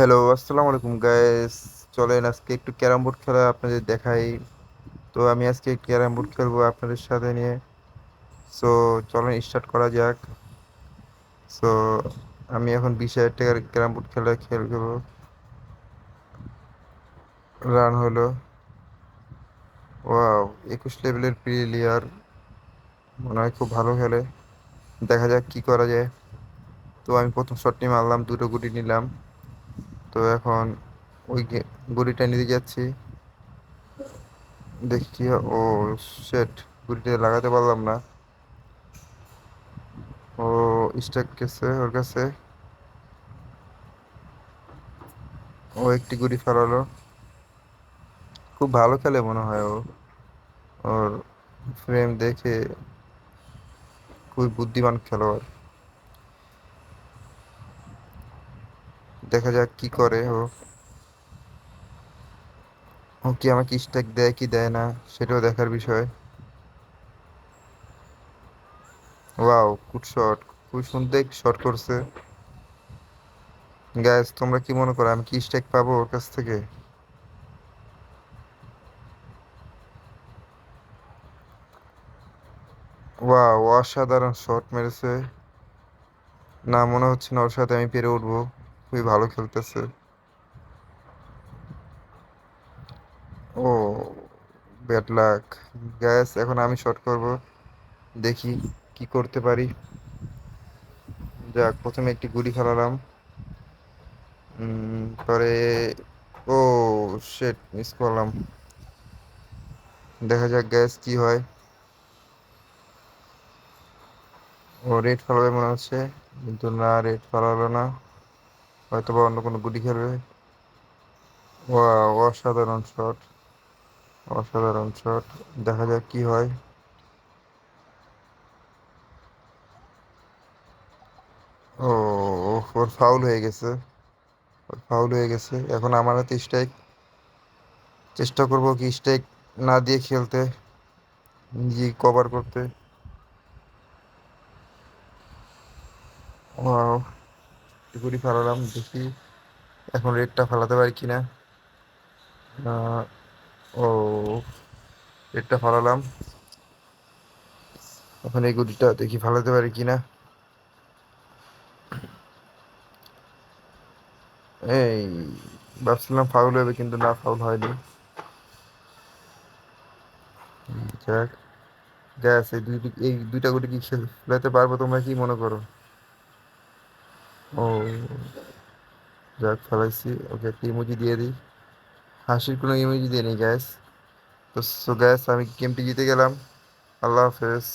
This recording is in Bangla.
হ্যালো, আসসালামু আলাইকুম গাইস। চলেন আজকে একটু ক্যারাম বোর্ড খেলা আপনাদের দেখাই। তো আমি আজকে ক্যারাম বোর্ড খেলবো আপনাদের সাথে নিয়ে। সো চলেন স্টার্ট করা যাক। সো আমি এখন 20,000 টাকার ক্যারাম বোর্ড খেলা খেলবো। রান হলো। ওয়াও, 21 লেভেলের প্লেয়ার, মনে হয় খুব ভালো খেলে। দেখা যাক কি করা যায়। তো আমি প্রথম শটটি মারলাম, দুটো গুটি নিলাম। তো এখন ওই গুটিটা নিতে যাচ্ছি, দেখি কি ও শেট, গুটিটা লাগাতে পারলাম না। ও স্ট্যাক গেছে ওর কাছে। ও একটি গুটি ফেরালো। খুব ভালো খেলে মনে হয় ও। ওর ফ্রেম দেখে খুবই বুদ্ধিমান খেলোয়াড়। দেখা যাক কি করে ও। ও কি আমাকে স্ট্যাক দেয় কি দেয় না, সেটাও দেখার বিষয়। Wow, good shot. খুবই সুন্দর শট করছে। গ্যাস, তোমরা কি মনে করো আমি কি স্ট্যাক পাবো ওর কাছ থেকে? ওয়াও, অসাধারণ শট মেরেছে। না, মনে হচ্ছে না ওর সাথে আমি পেরে উঠবো। খুবই ভালো খেলতেছে ও। Bad luck. গ্যাস, এখন আমি শট করব, দেখি কি করতে পারি। যাক, প্রথমে একটি গুলি ফেলালাম। পরে ও শেট, মিস করলাম। দেখা যাক গ্যাস কি হয়। ও রেড ফেলাবে মনে হচ্ছে, কিন্তু না, রেড ফেলালো না। হয়তো বা অন্য কোনো গুটি খেলবে। ওয়াও, অসাধারণ শট, অসাধারণ শট। দেখা যাক কি হয়। ও, ওর ফাউল হয়ে গেছে। ওর ফাউল হয়ে গেছে, এখন আমার হাতে স্ট্রাইক। চেষ্টা করব কি স্ট্রাইক না দিয়ে খেলতে, নিজে কভার করতে। ওয়াও, গুটি ফেলালাম, দেখি এখন রেডটা ফেলাতে পারি কিনা। ও, রেডটা ফেলালাম। এখন এই গুটিটা দেখি ফেলাতে পারি কিনা। এই, ভাবছিলাম ফাউল হবে, কিন্তু না, ফাউল হয়নি। যাক, গ্যাস, এই দুইটা গুটি কি ফেলাতে পারবো, তোমরা কি মনে করো? ও, যাক, ফেলাইছি। ওকে, একটা ইমোজি দিয়ে দিই। হাসির কোনো ইমোজি দিয়ে নিই গ্যাস। তো সো গ্যাস, আমি গেমটি জিতে গেলাম। আল্লাহ হাফেজ।